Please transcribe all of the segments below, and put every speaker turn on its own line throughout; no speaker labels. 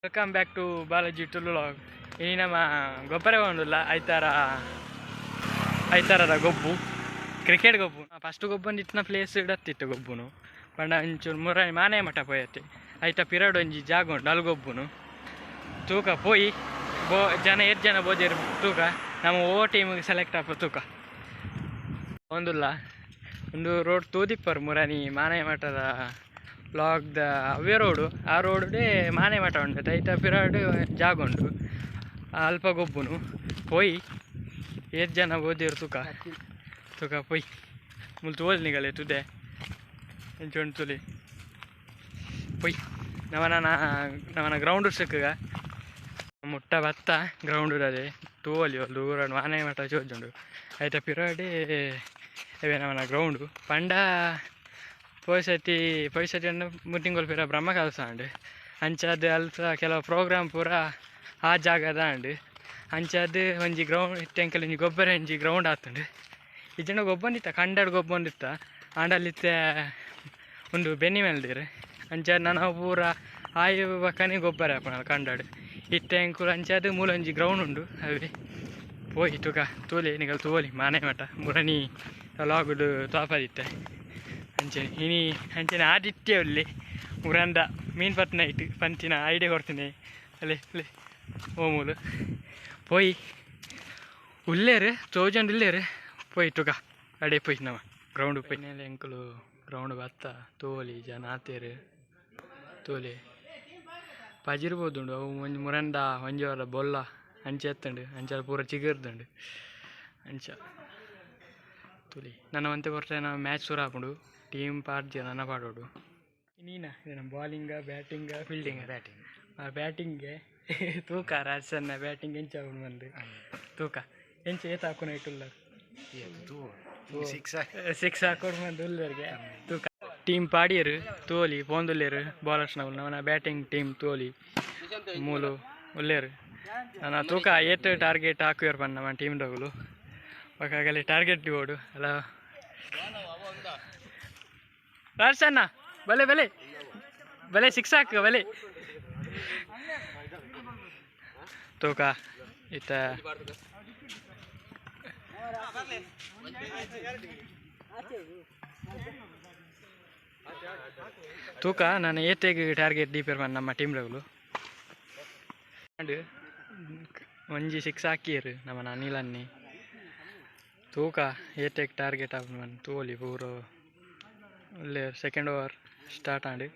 Welcome back to Balaji Tulu vlog. ಈ ನಮ್ಮ ಗೊಬ್ಬರ ಒಂದಿಲ್ಲ ಐತಾರದ ಗೊಬ್ಬು ಕ್ರಿಕೆಟ್ ಗೊಬ್ಬು ಫಸ್ಟ್ ಗೊಬ್ಬಂದು ಇತ್ತಿನ ಪ್ಲೇಸ್ ಇಡತ್ತಿತ್ತು ಗೊಬ್ಬುನು ಪಂಡ ಇಂಚೂರು ಮುರಾನಿ ಮಾನೆ ಮಠ ಪೋಯತ್ತೆ ಐತ ಪಿರಾಡ್ ಒಂಜಿ ಜಾಗ ಉಂಟು ಅಲ್ಲಿ ಗೊಬ್ಬುನು ತೂಕ ಪೋಯಿ ಜನ ಜನ ಬೋದಿರು ತೂಕ ನಮ್ಮ ಟೀಮಿಗೆ ಸೆಲೆಕ್ಟ್ ಆಪ ತೂಕ ಒಂದಿಲ್ಲ ಒಂದು ರೋಡ್ ತೋದಿಪ್ಪರು ಮುರಾನಿ ಮಾನೆ ಮಠದ ಬ್ಲಾಗ್ದ ಅವೇ ರೋಡು ಆ ರೋಡೇ ಮಾನೆ ಮಠ ಉಂಟು ಐತ ಪಿರಾಡ್ ಜಾಗ ಉಂಟು ಅಲ್ಪ ಗೊಬ್ಬುನು ಪೋಯಿ ಜನ ಓದಿರು ತುಕ ಪೊಯ್ ಮುಲ್ ತೋಲ್ ನಿಗಲೆ ತುದೆ ಎಂಚೊಂಡು ತುಲಿ ಪೊಯ್ ನವನ ಗ್ರೌಂಡ್ ಸಿಕ್ಕಗ ಮುಟ್ಟ ಬತ್ತ ಗ್ರೌಂಡ್ ಅದೇ ತೋಲಿ ಒಂದು ಊರ ಮಾನೆ ಮಠ ಚೋಜುಂಡು ಐತ ಪಿರಾಡೆ ಇವೇ ನವನ ಗ್ರೌಂಡು ಪಂಡ ಪೊಯ್ಸತಿ ಅನ್ನು ಮುಟ್ಟಿಂಗೊಲ್ ಪಿರ ಬ್ರಹ್ಮ ಕಲ್ಸ ಉಂಡು ಅಂಚದು ಅಲ್ಪ ಕೆಲವು ಪ್ರೋಗ್ರಾಮ್ ಪೂರ ಆ ಜಾಗದ ಉಂಡು ಅಂಚದು ಒಂಜಿ ಗ್ರೌಂಡ್ ಇಟ್ಟಂಕೆಲ್ಲ ಒಂಜಿ ಗೊಬ್ಬರ ಒಂಜಿ ಗ್ರೌಂಡ್ ಆತುಂಡು ಇಜ್ಜಂಡ ಗೊಬ್ಬಂದಿತ್ತ ಕಂಡಾಡು ಗೊಬ್ಬಂದಿತ್ತ ಆಂಡಲ್ಲಿತ್ತೆ ಒಂದು ಬೆನ್ನಿ ಮೇಲ್ದಿರು ಅಂಚ ನಾನು ಪೂರ ಆಯು ಬಕ್ಕನೆ ಗೊಬ್ಬರ ಹಾಕೋಣ ಕಂಡಾಡು ಇಟ್ಟಂಕುಲು ಅಂಚದು ಮೂಲ ಒಂಜಿ ಗ್ರೌಂಡ್ ಉಂಡು ಅವೇ ಪೋಯಿ ತುಕ ತೋಲಿ ನಿಗಲ್ ತೋಲಿ ಮಾನೆ ಮಠ ಮುರಣಿ ಲಾಗುಡು ತೋಪದಿತ್ತೆ ಅಂಚನೆ ಆದಿತ್ಯ ಒಲ್ಲಿ ಮುರಂದ ಮೀನು ಪತ್ ನೈಟ್ ಪಂಚಿನ ಐಡಿಯಾ ಕೊಡ್ತೀನಿ ಅಲ್ಲೇ ಓಮೂಲು ಪೋಯಿ ಉಲ್ಲೇರು ತೋಜಂಡು ಇಲ್ಲೇರು ಪೋಯಿ ತುಕ ಅಡೆ ಪೋಯ್ ನವ ಗ್ರೌಂಡ್ ಪೋಯ್ ಎಂಕುಲು ಗ್ರೌಂಡ್ ಬತ್ತ ತೋಲಿ ಜನ ಆತೇರು ತೋಲಿ ಪಜಿರ್ಬೋದುಂಡು ಅವು ಒಂಜಿ ಮುರಂದ ಒಂಜಿ ವಾರ ಬೊಲ್ಲ ಅಂಚೆ ಎತ್ತಂಡು ಅಂಚ ಪೂರ ಚಿಗುರ್ದುಂಡು ಅಂಚ ತೋಲಿ ನನ್ನ ಒಂತೆ ಕೊಟ್ಟರೆ ನಾವು ಮ್ಯಾಚ್ ಶುರು ಹಾಕೊಂಡು ಟೀಮ್ ಪಾಡ್ಜಿ ನನ್ನ ಪಾಡೋಡು ನೀನ ನಮ್ಮ ಬಾಲಿಂಗ ಬ್ಯಾಟಿಂಗ ಫೀಲ್ಡಿಂಗ ಬ್ಯಾಟಿಂಗ್ಗೆ ತೂಕ ರಾಜಸನ್ನ ಬ್ಯಾಟಿಂಗ್ ಎಂಚ ಹಾಕೊಂಡು ಬಂದು ತೂಕ ಎಂಚ ಏತ ಹಾಕೊಂಡು ಇಟ್ಟುಲ್ಲ ಸಿಕ್ಸ್ ಹಾಕೊಂಡು ಬಂದು ಉಲ್ಲರಿಗೆ ತೂಕ ಟೀಮ್ ಪಾಡಿಯರು ತೋಲಿ ಪೋಂದುಲ್ಲೇರು ಬಾಲರ್ಸ್ನವ್ರು ನವನ ಬ್ಯಾಟಿಂಗ್ ಟೀಮ್ ತೋಲಿ ಮೂಲು ಉಲ್ಲೇರು ನನ್ನ ತೂಕ ಏಟ್ ಟಾರ್ಗೆಟ್ ಹಾಕುವರು ಬಂದು ನಮ್ಮ ಟೀಮ್ದವಳು ಒಕ್ಕಾಗಲಿ ಟಾರ್ಗೆಟ್ ಓಡು ಅಲ್ಲ ರಾಜಸನ್ನ ಬಲೆ ಸಿಕ್ಸ್ ಹಾಕ ಬಲೆ ತೂಕ ಇತ್ತ ತೂಕ ನಾನು ಏತೆಗೆ ಟಾರ್ಗೆಟ್ ಡೀಪರ್ ಬಂದು ನಮ್ಮ ಟೀಮ್ಗಳು ಒಂಜಿ ಸಿಕ್ಸ್ ಹಾಕಿರು ನಮ್ಮ ನೀಲನ್ನಿ ತೂಕ ಏತೆಗೆ ಟಾರ್ಗೆಟ್ ಆಗ ಬಂದು ತೋಲಿ ಪೂರ ಒಳ್ಳೆ ಸೆಕೆಂಡ್ ಓವರ್ ಸ್ಟಾರ್ಟ್ ಆಂಡು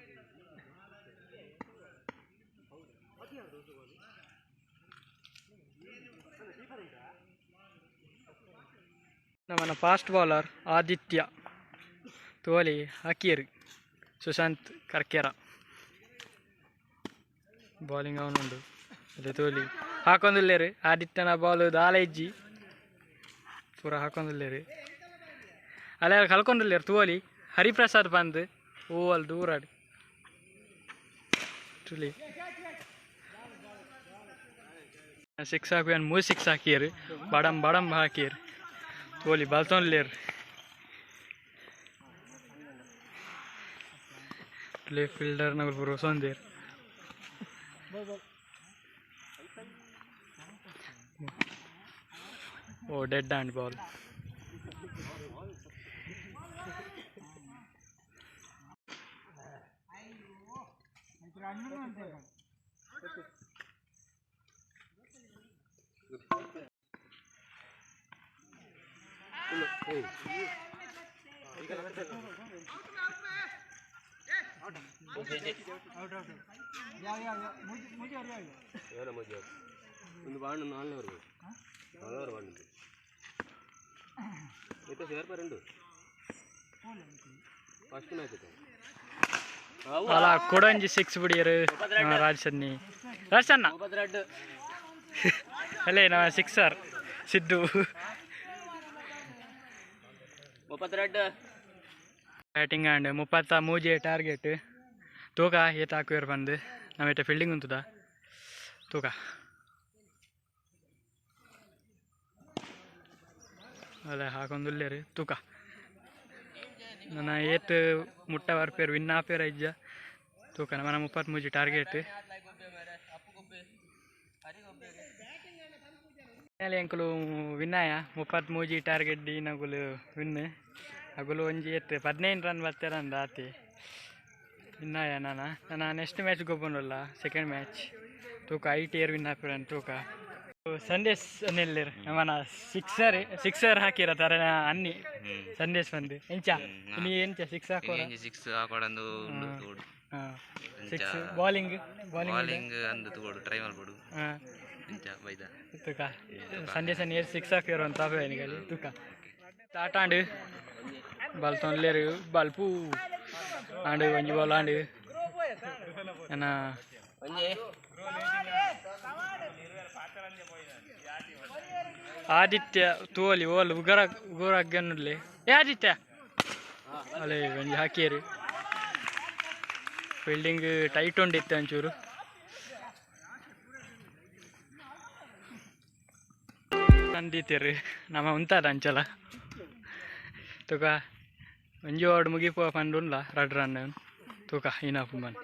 ನಮ್ಮನ ಫಾಸ್ಟ್ ಬೌಲರ್ ಆದಿತ್ಯ ತೋಲಿ ಹಾಕಿಯರು ಸುಶಾಂತ್ ಕರ್ಕೆರ ಬೌಲಿಂಗ್ ಅವನುಂಡು ಅದೇ ತೋಲಿ ಹಾಕೊಂದಿಲ್ಲೇರು ಆದಿತ್ಯನ ಬಾಲು ದಾಲ ಇಜ್ಜಿ ಪೂರ ಹಾಕೊಂದಿಲ್ಲೇರು ಅಲ್ಲ ಕಲ್ಕೊಂಡಿಲ್ಲೇರು ತೋಲಿ ಹರಿಪ್ರಸಾದ್ ಬಂದು ಅಲ್ಲಿ ದೂರಾಡಿ ತುಲಿ ಸಿಕ್ಸ್ ಹಾಕಿ ಮೂರು ಸಿಕ್ಸ್ ಹಾಕಿಯರು ಬಡಂ ಹಾಕಿಯರು ತೋಲಿ ಬಲ್ತೊಂದ್ಲೇರು ಲೆಫ್ಟ್ ಫೀಲ್ಡರ್ ನಗಲ್ ಪೂರ ಸೊಂದೇರು ಓ ಡೆಡ್ ಹ್ಯಾಂಡ್ ಬಾಲ್
ಒಂದು ಬಾಂಡ್ 4 ಬಾಂಡ್ ಸೇರ್ಪರುಂಡು ಫಸ್ಟ್ ಮ್ಯಾಚ್
ಅಲ್ಲ ಕೊಡಂಜಿ ಸಿಕ್ಸ್ ಬಿಡಿಯರು ರಾಜಸನ್ನಿ ರಾಜಸನ್ನ ಅಲ್ಲೇ ನಾ sixer Siddu batting and 33 target ತೂಕ ಏತ ಹಾಕುವರು ಬಂದು ನಾವೇಟ ಫೀಲ್ಡಿಂಗ್ ಉಂತದ ತೂಕ ಅಲ್ಲ ಹಾಕೊಂದುಲ್ಲೇರು ತೂಕ ನನ್ನ ಏತ್ ಮುಟ್ಟ ಬರ್ಪೇರು ವಿನ್ ಆಪೇರ ಇಜ್ಜ ತೂಕ ನಮ್ಮ 33 ಟಾರ್ಗೆಟ್ ಎಂಕುಲು ವಿನ್ನಾಯ 33 ಟಾರ್ಗೆಟ್ ಡಿ ನಗುಲು ವಿನ್ ಅಗುಲು ಒಂಜಿ ಎತ್ತು 15 ರನ್ ಬರ್ತಾರಂದ ಆತಿ ವಿನ್ನಾಯ ನಾನು ನೆಕ್ಸ್ಟ್ ಮ್ಯಾಚ್ ಗೊಬ್ಬನಲ್ಲ ಸೆಕೆಂಡ್ ಮ್ಯಾಚ್ ತೂಕ ITR ವಿನ್ ಆಪೇರನ್ ತೂಕ ಸಂಡೇಸ್ ನೆಲ್ಲರು ನಮ್ಮನ ಸಿಕ್ಸರ್ ಹಾಕಿರ ತರ ಅನ್ನಿ ಸಂಡೇಸ್ ಬಂದು ಎಂಚ ನೀ ಎಂಚ ಸಿಕ್ಸ್ ಹಾಕೋಡಂದು ಸಿಕ್ಸ್ ಬೌಲಿಂಗ್ ಅಂದು ತಗೋಡು ಟ್ರೈ ಮಾಡ್ಬೋಡು ತುಕ ಸಂಡೇಸ್ ನೀರು ಸಿಕ್ಸ್ ಹಾಕಿರೋ ಅಂತ ಏನಿಗಲಿ ತುಕ ಸ್ಟಾರ್ಟ್ ಆಂಡು ಬಾಲ್ ತೊಂದ್ಲೇರು ಬಾಲ್ ಪೂ ಆಂಡು ಒಂಜಿ ಬಾಲ್ ಆಂಡು ಏನ ಆದಿತ್ಯ ತೋಲಿ ಓಲ್ ಉಗರಗ್ಗನ್ನುಡ್ಲಿ ಆದಿತ್ಯ ಅಲ್ಲೇ ಒಂಜಿ ಹಾಕಿಯರು ಫೀಲ್ಡಿಂಗ್ ಟೈಟ್ ಉಂಡಿತ್ತು ಒಂಚೂರು ಅಂದಿತ್ತೇರು ನಮ್ಮ ಉಂತಾದ ಅಂಚಲ ತುಕ ಒಂಜಿ ಓಡ್ ಮುಗಿಪೋ ಪಂಡು ಉಂಡ್ಲ 2 ರನ್ ತುಕ ಇನಫ್ ಮನ್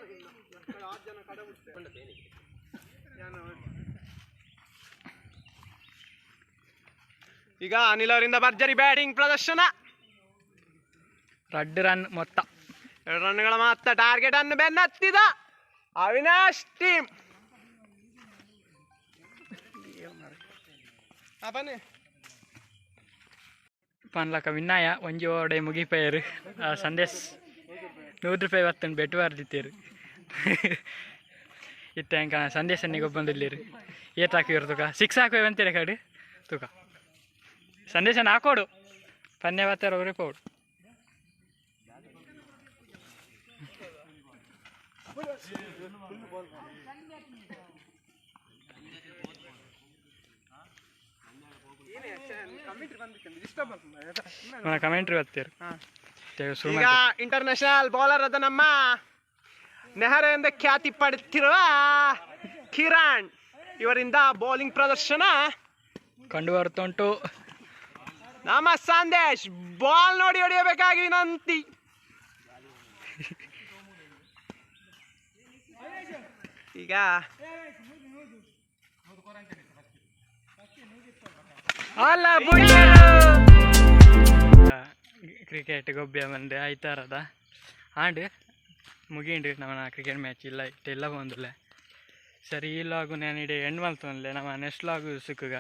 ಈಗ ಅನಿಲ್ ಅವರಿಂದ ಭರ್ಜರಿ ಬ್ಯಾಟಿಂಗ್ ಪ್ರದರ್ಶನ
2 ರನ್ ಮೊತ್ತ
2 ರನ್ಗಳ ಮೊತ್ತ ಟಾರ್ಗೆಟ್ ಅನ್ನು ಬೆನ್ನತ್ತಿದ ಅವಿನಾಶ್ ಟೀಮ್
ಪನ್ಲಕ ವಿನ್ನಾಯ ಒಂಜಿ ಓಡೆ ಮುಗಿಪೇರು ಸಂದೇಶ್ 100 ರೂಪಾಯಿ ಬರ್ತಂಡು ಬೆಟ್ಟು ಬರ್ದಿತ್ತೇರು ಇತ್ತ ಹೆಂಗ ಸಂದೇಶನಿಗೆ ಬಂದಿಲ್ಲಿರು ಏಟ್ ಹಾಕಿವ್ರು ತುಕ 6 ಹಾಕುವೆ ಅಂತೀರ ಕಡೆ ತುಕ ಸಂದೇಶನ ಹಾಕೋಡು ಪನ್ನೆ ಬರ್ತಾರ ಅವ್ರಿಗೆ ಪೌಡು ಕಮೆಂಟ್ರಿ ಬರ್ತೀರು
ಈಗ ಇಂಟರ್ನ್ಯಾಷನಲ್ ಬೌಲರ್ ಆದ ನಮ್ಮ ನೆಹರು ಎಂದ ಖ್ಯಾತಿ ಪಡೆಯುತ್ತಿರುವ ಕಿರಣ್ ಇವರಿಂದ ಬೌಲಿಂಗ್ ಪ್ರದರ್ಶನ
ಕಂಡು ಬರುತ್ತುಂಟು
ನಮ್ಮ ಸಂದೇಶ್ ಬಾಲ್ ನೋಡಿ ಹೊಡೆಯಬೇಕಾಗಿ ವಿನಂತಿ ಈಗ
ಕ್ರಿಕೆಟ್ ಗೊಬ್ಬೆ ಬಂದು ಐತಾರದ ಆಂಡ್ ಮುಗಿಂಡು ನಮ್ಮ ಕ್ರಿಕೆಟ್ ಮ್ಯಾಚ್ ಇಲ್ಲ ಇಟ್ಟೆಲ್ಲ ಬಂದಿಲ್ಲ ಸರಿ ಈ ಲಾಗು ನಾನು ಇಡೀ ಎಂಡ್ ಮಲ್ತೊಂದ್ಲೆ ನಮ್ಮ ನೆಕ್ಸ್ಟ್ ಲಾಗು ಸಿಕ್ಕುಗ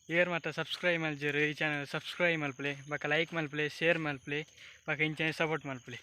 ಏರ್ ಮತ್ತು ಸಬ್ಸ್ಕ್ರೈಬ್ ಮಲ್ಜಿರು ಈ ಚಾನಲ್ ಸಬ್ಸ್ಕ್ರೈಬ್ ಮಲ್ಪ್ಲೆ ಬಕ್ಕ ಲೈಕ್ ಮಲ್ಪ್ಲೆ ಶೇರ್ ಮಲ್ಪ್ಲೆ ಬಕ್ಕ ಈ ಚಾನಲ್ ಸಪೋರ್ಟ್ ಮಲ್ಪ್ಲೆ